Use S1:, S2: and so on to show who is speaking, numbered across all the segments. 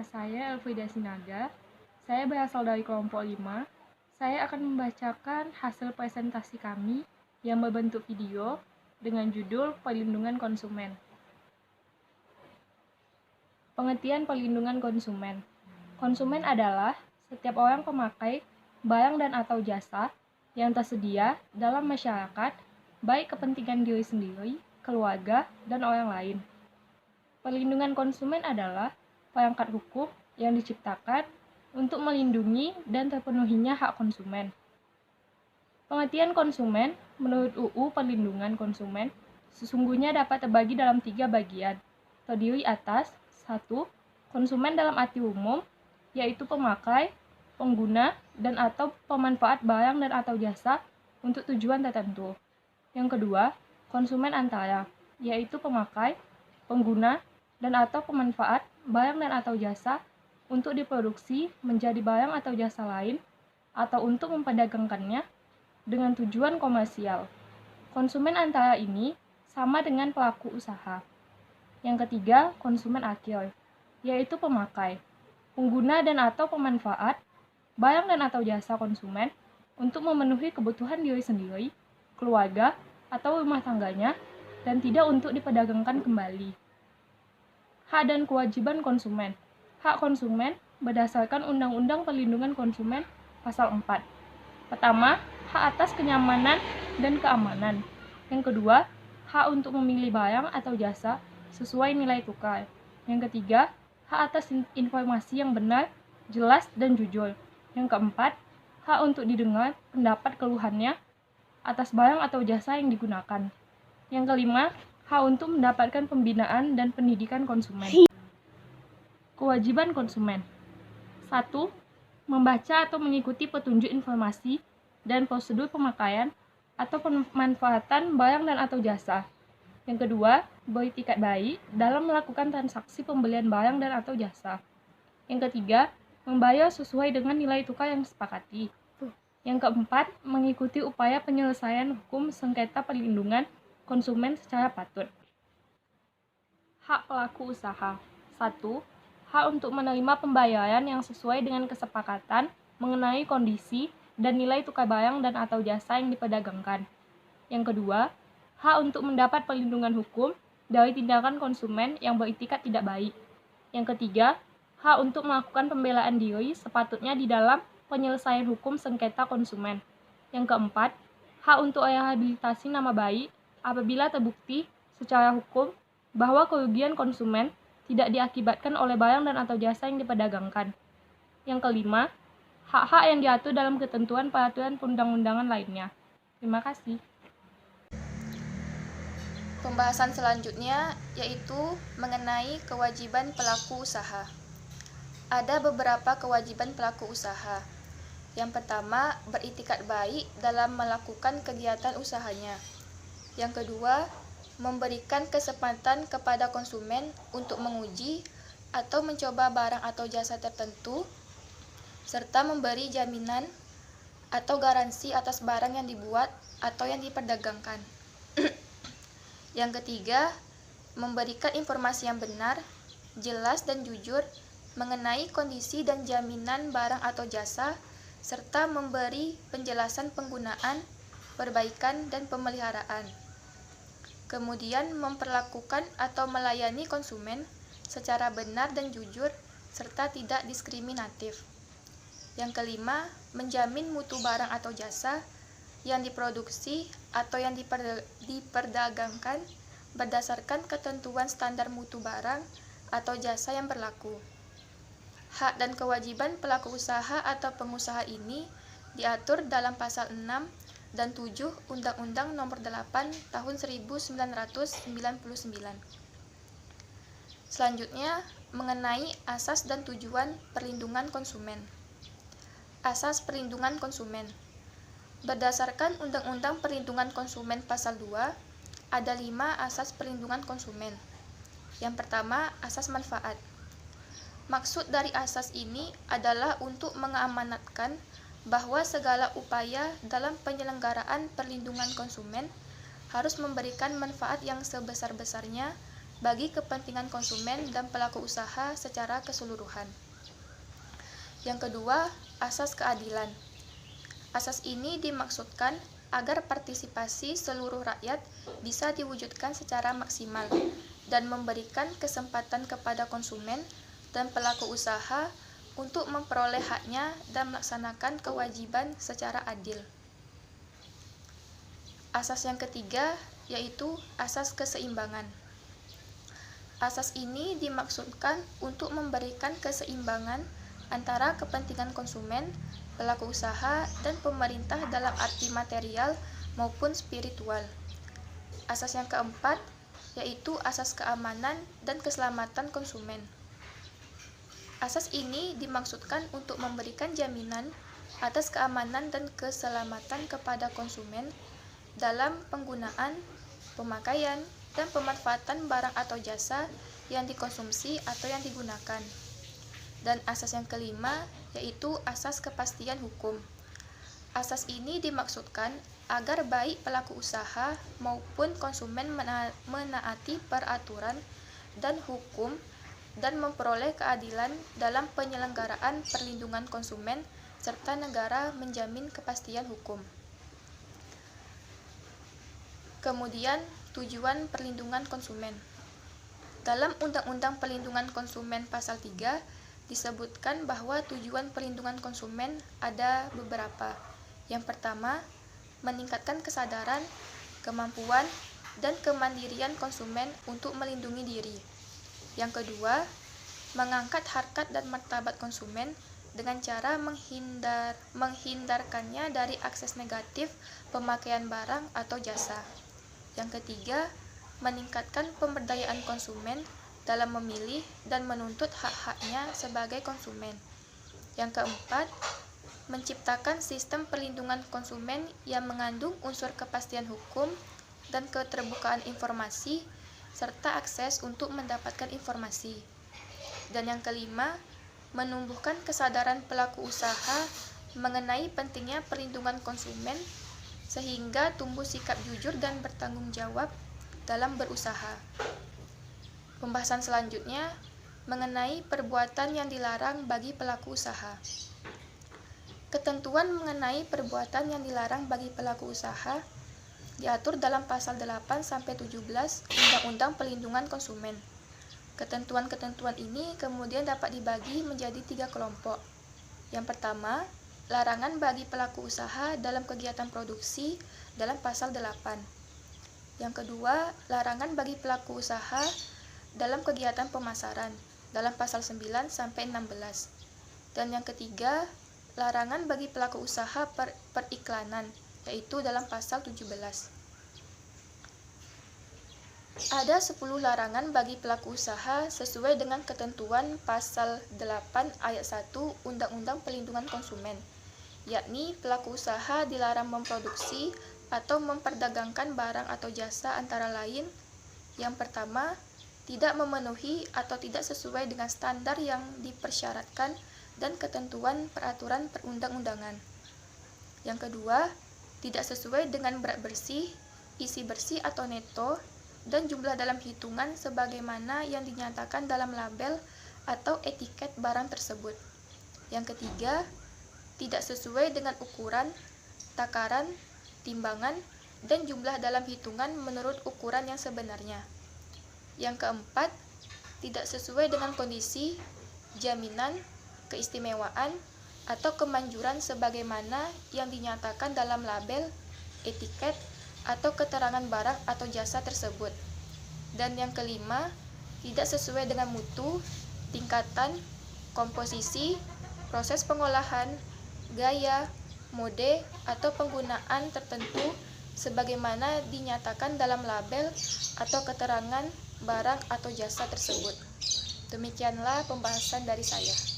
S1: saya Elfrida Sinaga. Saya berasal dari kelompok 5. Saya akan membacakan hasil presentasi kami yang berbentuk video dengan judul Perlindungan Konsumen. Pengertian perlindungan konsumen. Konsumen adalah setiap orang pemakai barang dan atau jasa yang tersedia dalam masyarakat, baik kepentingan diri sendiri, keluarga, dan orang lain. Perlindungan konsumen adalah perangkat hukum yang diciptakan untuk melindungi dan terpenuhinya hak konsumen. Pengertian konsumen menurut UU Perlindungan Konsumen sesungguhnya dapat terbagi dalam 3 bagian, terdiri atas 1. Konsumen dalam arti umum, yaitu pemakai, pengguna, dan atau pemanfaat barang dan atau jasa untuk tujuan tertentu. Yang kedua, konsumen antara, yaitu pemakai, pengguna, dan atau pemanfaat barang dan atau jasa untuk diproduksi menjadi barang atau jasa lain atau untuk memperdagangkannya dengan tujuan komersial. Konsumen antara ini sama dengan pelaku usaha. Yang ketiga, konsumen akhir, yaitu pemakai, pengguna dan atau pemanfaat barang dan atau jasa konsumen untuk memenuhi kebutuhan diri sendiri, keluarga, atau rumah tangganya, dan tidak untuk diperdagangkan kembali. Hak dan kewajiban konsumen. Hak konsumen berdasarkan Undang-Undang Perlindungan Konsumen Pasal 4. Pertama, hak atas kenyamanan dan keamanan. Yang kedua, hak untuk memilih barang atau jasa sesuai nilai tukar. Yang ketiga, hak atas informasi yang benar, jelas, dan jujur. Yang keempat, hak untuk didengar pendapat keluhannya atas barang atau jasa yang digunakan. Yang kelima, hak untuk mendapatkan pembinaan dan pendidikan konsumen. Kewajiban konsumen. 1. Membaca atau mengikuti petunjuk informasi dan prosedur pemakaian atau pemanfaatan barang dan atau jasa. Yang kedua, beritikat baik dalam melakukan transaksi pembelian barang dan atau jasa. Yang ketiga, membayar sesuai dengan nilai tukar yang disepakati. Yang keempat, mengikuti upaya penyelesaian hukum sengketa perlindungan konsumen secara patut. Hak pelaku usaha. 1. Hak untuk menerima pembayaran yang sesuai dengan kesepakatan mengenai kondisi dan nilai tukar barang dan atau jasa yang diperdagangkan. Yang kedua, hak untuk mendapat perlindungan hukum dari tindakan konsumen yang beritikat tidak baik. Yang ketiga, hak untuk melakukan pembelaan diri sepatutnya di dalam penyelesaian hukum sengketa konsumen. Yang keempat, hak untuk rehabilitasi nama baik apabila terbukti secara hukum bahwa kerugian konsumen tidak diakibatkan oleh barang dan atau jasa yang diperdagangkan. Yang kelima, hak-hak yang diatur dalam ketentuan peraturan perundang-undangan lainnya. Terima kasih.
S2: Pembahasan selanjutnya yaitu mengenai kewajiban pelaku usaha. Ada beberapa kewajiban pelaku usaha. Yang pertama, beritikat baik dalam melakukan kegiatan usahanya. Yang kedua, memberikan kesempatan kepada konsumen untuk menguji atau mencoba barang atau jasa tertentu, serta memberi jaminan atau garansi atas barang yang dibuat atau yang diperdagangkan. Yang ketiga, memberikan informasi yang benar, jelas, dan jujur mengenai kondisi dan jaminan barang atau jasa, serta memberi penjelasan penggunaan, perbaikan, dan pemeliharaan. Kemudian, memperlakukan atau melayani konsumen secara benar dan jujur, serta tidak diskriminatif. Yang kelima, menjamin mutu barang atau jasa yang diproduksi atau yang diperdagangkan berdasarkan ketentuan standar mutu barang atau jasa yang berlaku. Hak dan kewajiban pelaku usaha atau pengusaha ini diatur dalam pasal 6 dan 7 Undang-Undang Nomor 8 Tahun 1999. Selanjutnya, mengenai asas dan tujuan perlindungan konsumen. Asas perlindungan konsumen. Berdasarkan Undang-Undang Perlindungan Konsumen Pasal 2, ada 5 asas perlindungan konsumen. Yang pertama, asas manfaat. Maksud dari asas ini adalah untuk mengamanatkan bahwa segala upaya dalam penyelenggaraan perlindungan konsumen harus memberikan manfaat yang sebesar-besarnya bagi kepentingan konsumen dan pelaku usaha secara keseluruhan. Yang kedua, asas keadilan. Asas ini dimaksudkan agar partisipasi seluruh rakyat bisa diwujudkan secara maksimal dan memberikan kesempatan kepada konsumen dan pelaku usaha untuk memperoleh haknya dan melaksanakan kewajiban secara adil. Asas yang ketiga yaitu asas keseimbangan. Asas ini dimaksudkan untuk memberikan keseimbangan antara kepentingan konsumen, pelaku usaha, dan pemerintah dalam arti material maupun spiritual. Asas yang keempat yaitu asas keamanan dan keselamatan konsumen. Asas ini dimaksudkan untuk memberikan jaminan atas keamanan dan keselamatan kepada konsumen dalam penggunaan, pemakaian, dan pemanfaatan barang atau jasa yang dikonsumsi atau yang digunakan. Dan asas yang kelima yaitu asas kepastian hukum. Asas ini dimaksudkan agar baik pelaku usaha maupun konsumen menaati peraturan dan hukum dan memperoleh keadilan dalam penyelenggaraan perlindungan konsumen serta negara menjamin kepastian hukum. Kemudian, tujuan perlindungan konsumen. Dalam Undang-Undang Perlindungan Konsumen Pasal 3 disebutkan bahwa tujuan perlindungan konsumen ada beberapa. Yang pertama, meningkatkan kesadaran, kemampuan, dan kemandirian konsumen untuk melindungi diri. Yang kedua, mengangkat harkat dan martabat konsumen dengan cara menghindarkannya dari akses negatif pemakaian barang atau jasa. Yang ketiga, meningkatkan pemberdayaan konsumen dalam memilih dan menuntut hak-haknya sebagai konsumen. Yang keempat, menciptakan sistem perlindungan konsumen yang mengandung unsur kepastian hukum dan keterbukaan informasi serta akses untuk mendapatkan informasi. Dan yang kelima, menumbuhkan kesadaran pelaku usaha mengenai pentingnya perlindungan konsumen sehingga tumbuh sikap jujur dan bertanggung jawab dalam berusaha. Pembahasan selanjutnya mengenai perbuatan yang dilarang bagi pelaku usaha. Ketentuan mengenai perbuatan yang dilarang bagi pelaku usaha diatur dalam pasal 8 sampai 17 Undang-Undang Perlindungan Konsumen. Ketentuan-ketentuan ini kemudian dapat dibagi menjadi 3 kelompok. Yang pertama, larangan bagi pelaku usaha dalam kegiatan produksi dalam pasal 8. Yang kedua, larangan bagi pelaku usaha dalam kegiatan pemasaran dalam pasal 9 sampai 16. Dan yang ketiga, larangan bagi pelaku usaha periklanan yaitu dalam pasal 17. Ada 10 larangan bagi pelaku usaha sesuai dengan ketentuan pasal 8 ayat 1 Undang-Undang Perlindungan Konsumen, yakni pelaku usaha dilarang memproduksi atau memperdagangkan barang atau jasa antara lain. Yang pertama, tidak memenuhi atau tidak sesuai dengan standar yang dipersyaratkan dan ketentuan peraturan perundang-undangan. Yang kedua, tidak sesuai dengan berat bersih, isi bersih atau neto, dan jumlah dalam hitungan sebagaimana yang dinyatakan dalam label atau etiket barang tersebut. Yang ketiga, tidak sesuai dengan ukuran, takaran, timbangan, dan jumlah dalam hitungan menurut ukuran yang sebenarnya. Yang keempat, tidak sesuai dengan kondisi, jaminan, keistimewaan, atau kemanjuran sebagaimana yang dinyatakan dalam label, etiket, atau keterangan barang atau jasa tersebut. Dan yang kelima, tidak sesuai dengan mutu, tingkatan, komposisi, proses pengolahan, gaya, mode, atau penggunaan tertentu sebagaimana dinyatakan dalam label atau keterangan barang atau jasa tersebut. Demikianlah pembahasan dari saya.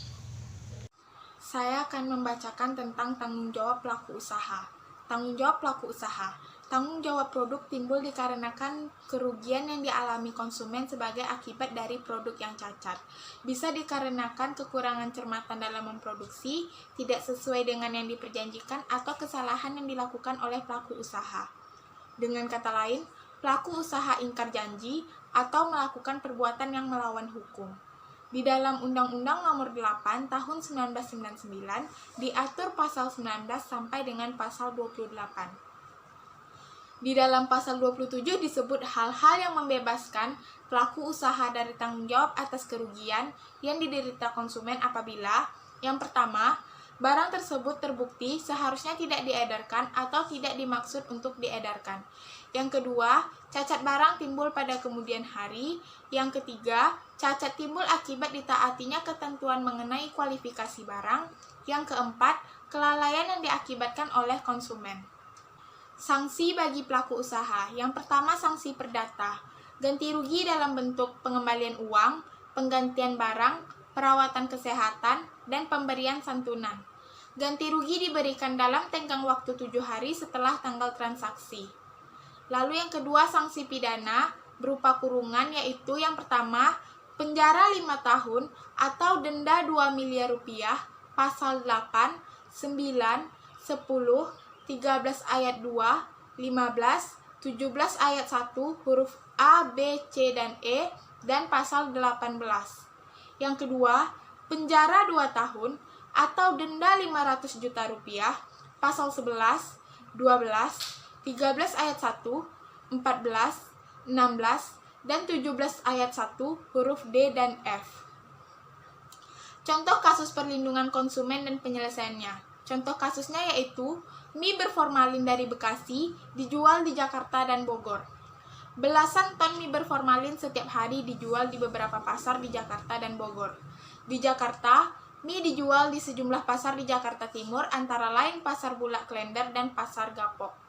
S3: Saya akan membacakan tentang tanggung jawab pelaku usaha. Tanggung jawab pelaku usaha. Tanggung jawab produk timbul dikarenakan kerugian yang dialami konsumen sebagai akibat dari produk yang cacat. Bisa dikarenakan kekurangan cermatan dalam memproduksi, tidak sesuai dengan yang diperjanjikan, atau kesalahan yang dilakukan oleh pelaku usaha. Dengan kata lain, pelaku usaha ingkar janji, atau melakukan perbuatan yang melawan hukum. Di dalam Undang-Undang Nomor 8 Tahun 1999 diatur pasal 19 sampai dengan pasal 28. Di dalam pasal 27 disebut hal-hal yang membebaskan pelaku usaha dari tanggung jawab atas kerugian yang diderita konsumen apabila yang pertama, barang tersebut terbukti seharusnya tidak diedarkan atau tidak dimaksud untuk diedarkan. Yang kedua, cacat barang timbul pada kemudian hari. Yang ketiga, cacat timbul akibat ditaatinya ketentuan mengenai kualifikasi barang. Yang keempat, kelalaian yang diakibatkan oleh konsumen. Sanksi bagi pelaku usaha. Yang pertama, sanksi perdata. Ganti rugi dalam bentuk pengembalian uang, penggantian barang, perawatan kesehatan, dan pemberian santunan. Ganti rugi diberikan dalam tenggang waktu 7 hari setelah tanggal transaksi. Lalu yang kedua, sanksi pidana berupa kurungan, yaitu yang pertama, penjara 5 tahun atau denda 2 miliar rupiah, pasal 8, 9, 10, 13 ayat 2, 15, 17 ayat 1, huruf A, B, C, dan E, dan pasal 18. Yang kedua, penjara 2 tahun atau denda 500 juta rupiah, pasal 11, 12, 13 ayat 1, 14, 16, dan 17 ayat 1, huruf D dan F. Contoh kasus perlindungan konsumen dan penyelesaiannya. Contoh kasusnya yaitu mie berformalin dari Bekasi dijual di Jakarta dan Bogor. Belasan ton mie berformalin setiap hari dijual di beberapa pasar di Jakarta dan Bogor. Di Jakarta, mie dijual di sejumlah pasar di Jakarta Timur, antara lain Pasar Bulak Klender dan Pasar Gapok.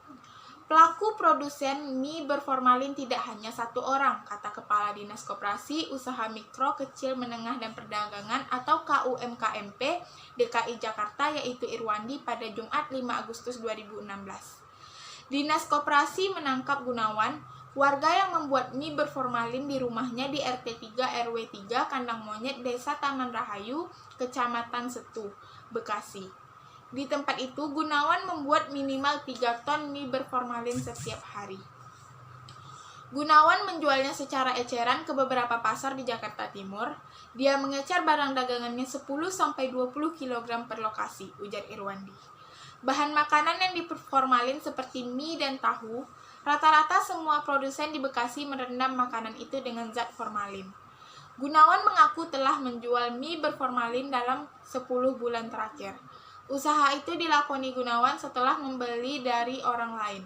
S3: Pelaku produsen mie berformalin tidak hanya satu orang, kata Kepala Dinas Koperasi, Usaha Mikro, Kecil, Menengah, dan Perdagangan atau KUMKMP DKI Jakarta, yaitu Irwandi pada Jumat 5 Agustus 2016. Dinas Koperasi menangkap Gunawan, warga yang membuat mie berformalin di rumahnya di RT 3 RW 3 Kandang Monyet, Desa Taman Rahayu, Kecamatan Setu, Bekasi. Di tempat itu, Gunawan membuat minimal 3 ton mie berformalin setiap hari. Gunawan menjualnya secara eceran ke beberapa pasar di Jakarta Timur. Dia mengecer barang dagangannya 10-20 kg per lokasi, ujar Irwandi. Bahan makanan yang diformalin seperti mie dan tahu, rata-rata semua produsen di Bekasi merendam makanan itu dengan zat formalin. Gunawan mengaku telah menjual mie berformalin dalam 10 bulan terakhir. Usaha itu dilakoni Gunawan setelah membeli dari orang lain.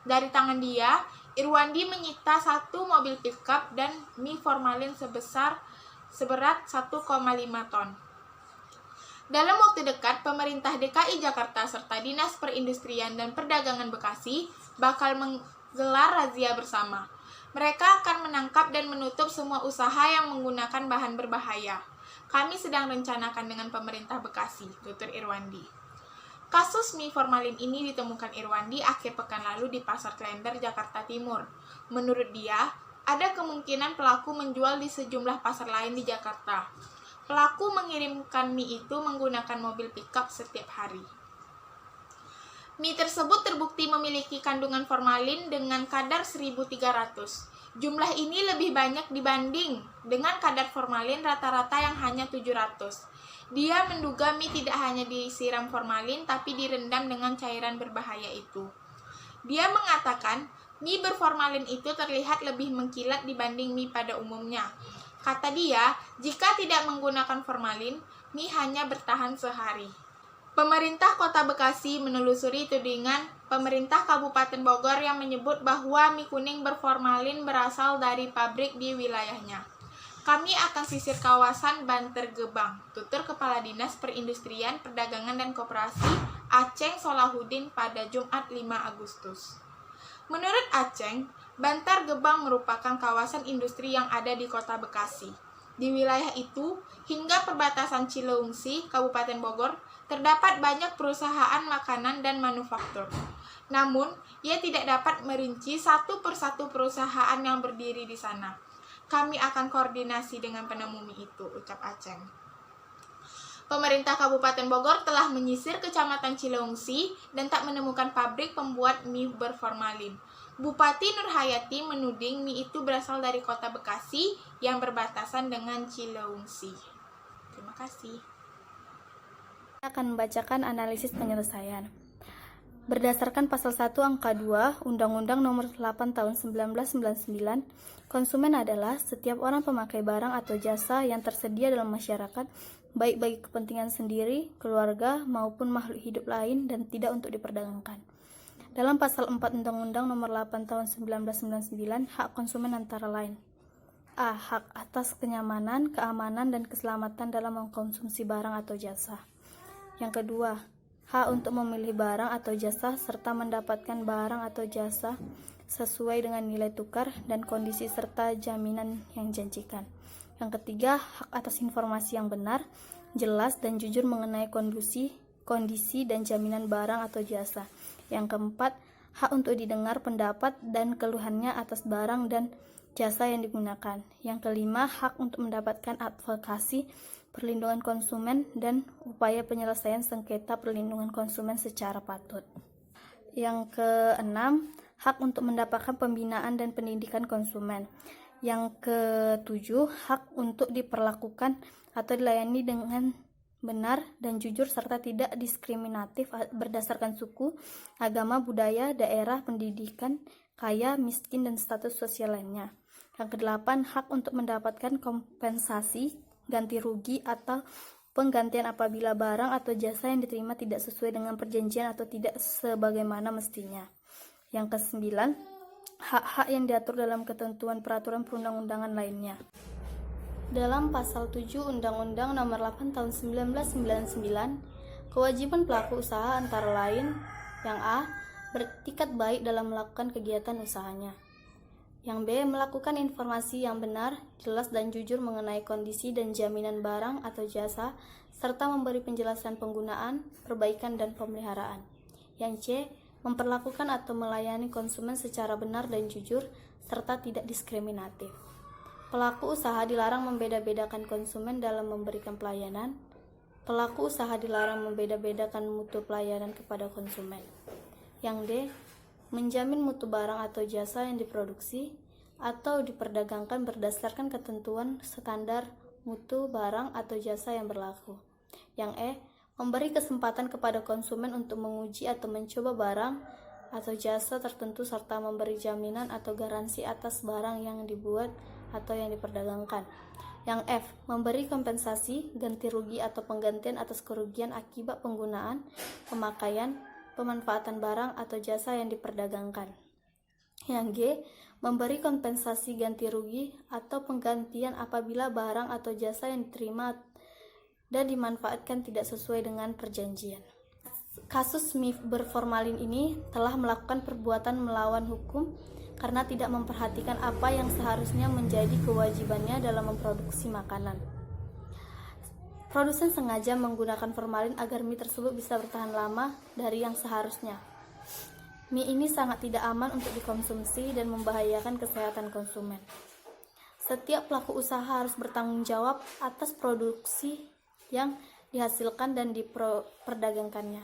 S3: Dari tangan dia, Irwandi menyita 1 mobil pickup dan mie formalin seberat 1,5 ton. Dalam waktu dekat, pemerintah DKI Jakarta serta Dinas Perindustrian dan Perdagangan Bekasi bakal menggelar razia bersama. Mereka akan menangkap dan menutup semua usaha yang menggunakan bahan berbahaya. Kami sedang rencanakan dengan pemerintah Bekasi, tutur Irwandi. Kasus mie formalin ini ditemukan Irwandi akhir pekan lalu di Pasar Klender, Jakarta Timur. Menurut dia, ada kemungkinan pelaku menjual di sejumlah pasar lain di Jakarta. Pelaku mengirimkan mie itu menggunakan mobil pickup setiap hari. Mie tersebut terbukti memiliki kandungan formalin dengan kadar 1.300. Jumlah ini lebih banyak dibanding dengan kadar formalin rata-rata yang hanya 700. Dia menduga mie tidak hanya disiram formalin, tapi direndam dengan cairan berbahaya itu. Dia mengatakan, mie berformalin itu terlihat lebih mengkilat dibanding mie pada umumnya. Kata dia, jika tidak menggunakan formalin, mie hanya bertahan sehari. Pemerintah Kota Bekasi menelusuri tudingan pemerintah Kabupaten Bogor yang menyebut bahwa mie kuning berformalin berasal dari pabrik di wilayahnya. Kami akan sisir kawasan Banter Gebang, tutur Kepala Dinas Perindustrian, Perdagangan, dan Koperasi Aceng Solahuddin pada Jumat 5 Agustus. Menurut Aceng, Bantar Gebang merupakan kawasan industri yang ada di Kota Bekasi. Di wilayah itu, hingga perbatasan Cileungsi, Kabupaten Bogor, terdapat banyak perusahaan makanan dan manufaktur. Namun, ia tidak dapat merinci satu persatu perusahaan yang berdiri di sana. Kami akan koordinasi dengan penemu mie itu, ucap Aceng. Pemerintah Kabupaten Bogor telah menyisir Kecamatan Cileungsi dan tak menemukan pabrik pembuat mie berformalin. Bupati Nurhayati menuding mie itu berasal dari kota Bekasi yang berbatasan dengan Cileungsi. Terima kasih.
S4: Saya akan membacakan analisis penyelesaian. Berdasarkan pasal 1 angka 2 Undang-Undang Nomor 8 Tahun 1999, konsumen adalah setiap orang pemakai barang atau jasa yang tersedia dalam masyarakat, baik bagi kepentingan sendiri, keluarga, maupun makhluk hidup lain dan tidak untuk diperdagangkan. Dalam pasal 4 Undang-Undang Nomor 8 Tahun 1999, hak konsumen antara lain: A. Hak atas kenyamanan, keamanan, dan keselamatan dalam mengkonsumsi barang atau jasa. Yang kedua, hak untuk memilih barang atau jasa serta mendapatkan barang atau jasa sesuai dengan nilai tukar dan kondisi serta jaminan yang dijanjikan. Yang ketiga, hak atas informasi yang benar, jelas, dan jujur mengenai kondisi dan jaminan barang atau jasa. Yang keempat, hak untuk didengar pendapat dan keluhannya atas barang dan jasa yang digunakan. Yang kelima, hak untuk mendapatkan advokasi perlindungan konsumen dan upaya penyelesaian sengketa perlindungan konsumen secara patut. Yang keenam, hak untuk mendapatkan pembinaan dan pendidikan konsumen. Yang ketujuh, hak untuk diperlakukan atau dilayani dengan benar dan jujur serta tidak diskriminatif berdasarkan suku, agama, budaya, daerah, pendidikan, kaya, miskin, dan status sosial lainnya. Yang kedelapan, hak untuk mendapatkan kompensasi, ganti rugi, atau penggantian apabila barang atau jasa yang diterima tidak sesuai dengan perjanjian atau tidak sebagaimana mestinya. Yang kesembilan, hak-hak yang diatur dalam ketentuan peraturan perundang-undangan lainnya. Dalam pasal 7 Undang-Undang Nomor 8 Tahun 1999, kewajiban pelaku usaha antara lain: yang A. bertikad baik dalam melakukan kegiatan usahanya. Yang B. melakukan informasi yang benar, jelas, dan jujur mengenai kondisi dan jaminan barang atau jasa, serta memberi penjelasan penggunaan, perbaikan, dan pemeliharaan. Yang C. memperlakukan atau melayani konsumen secara benar dan jujur, serta tidak diskriminatif. Pelaku usaha dilarang membeda-bedakan konsumen dalam memberikan pelayanan. Pelaku usaha dilarang membeda-bedakan mutu pelayanan kepada konsumen. Yang D. menjamin mutu barang atau jasa yang diproduksi atau diperdagangkan berdasarkan ketentuan standar mutu barang atau jasa yang berlaku. Yang E. memberi kesempatan kepada konsumen untuk menguji atau mencoba barang atau jasa tertentu serta memberi jaminan atau garansi atas barang yang dibuat atau yang diperdagangkan. Yang F. memberi kompensasi, ganti rugi, atau penggantian atas kerugian akibat penggunaan, pemakaian, pemanfaatan barang atau jasa yang diperdagangkan. Yang G. memberi kompensasi, ganti rugi, atau penggantian apabila barang atau jasa yang diterima dan dimanfaatkan tidak sesuai dengan perjanjian. Kasus mie berformalin ini telah melakukan perbuatan melawan hukum karena tidak memperhatikan apa yang seharusnya menjadi kewajibannya dalam memproduksi makanan. Produsen sengaja menggunakan formalin agar mie tersebut bisa bertahan lama dari yang seharusnya. Mie ini sangat tidak aman untuk dikonsumsi dan membahayakan kesehatan konsumen. Setiap pelaku usaha harus bertanggung jawab atas produksi yang dihasilkan dan diperdagangkannya.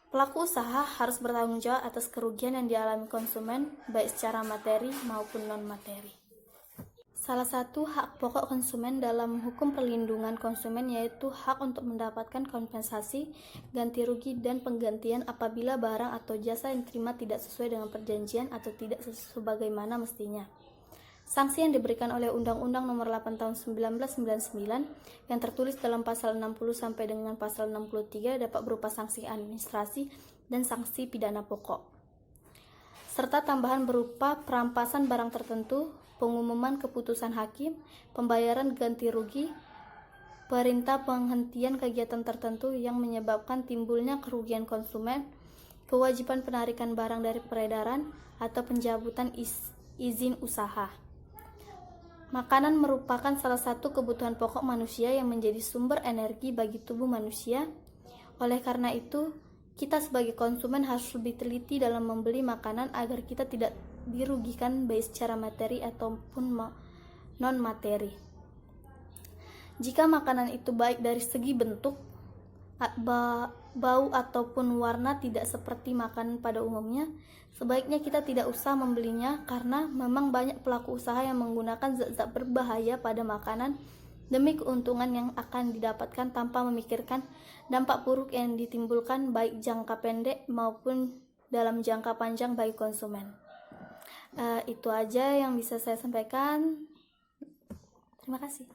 S4: Pelaku usaha harus bertanggung jawab atas kerugian yang dialami konsumen, baik secara materi maupun non-materi. Salah satu hak pokok konsumen dalam hukum perlindungan konsumen yaitu hak untuk mendapatkan kompensasi, ganti rugi, dan penggantian apabila barang atau jasa yang diterima tidak sesuai dengan perjanjian atau tidak sebagaimana mestinya. Sanksi yang diberikan oleh Undang-Undang Nomor 8 Tahun 1999 yang tertulis dalam pasal 60 sampai dengan pasal 63 dapat berupa sanksi administrasi dan sanksi pidana pokok, serta tambahan berupa perampasan barang tertentu, pengumuman keputusan hakim, pembayaran ganti rugi, perintah penghentian kegiatan tertentu yang menyebabkan timbulnya kerugian konsumen, kewajiban penarikan barang dari peredaran, atau pencabutan izin usaha. Makanan merupakan salah satu kebutuhan pokok manusia yang menjadi sumber energi bagi tubuh manusia. Oleh karena itu, kita sebagai konsumen harus lebih teliti dalam membeli makanan agar kita tidak dirugikan baik secara materi ataupun non-materi. Jika makanan itu baik dari segi bentuk, bau ataupun warna tidak seperti makanan pada umumnya, sebaiknya kita tidak usah membelinya karena memang banyak pelaku usaha yang menggunakan zat-zat berbahaya pada makanan demi keuntungan yang akan didapatkan tanpa memikirkan dampak buruk yang ditimbulkan baik jangka pendek maupun dalam jangka panjang bagi konsumen. Itu aja yang bisa saya sampaikan. Terima kasih.